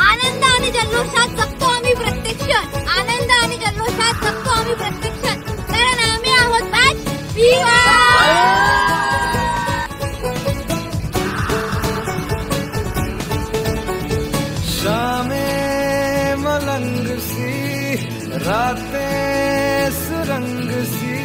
आनंद आणि जल्लोषात जगतो आम्ही प्रत्यक्ष, आनंद आणि जल्लोषात जगतो आम्ही प्रत्यक्ष, कारण आम्ही आहोत बॅच शामें मलंग सी, रातें सुरंग सी,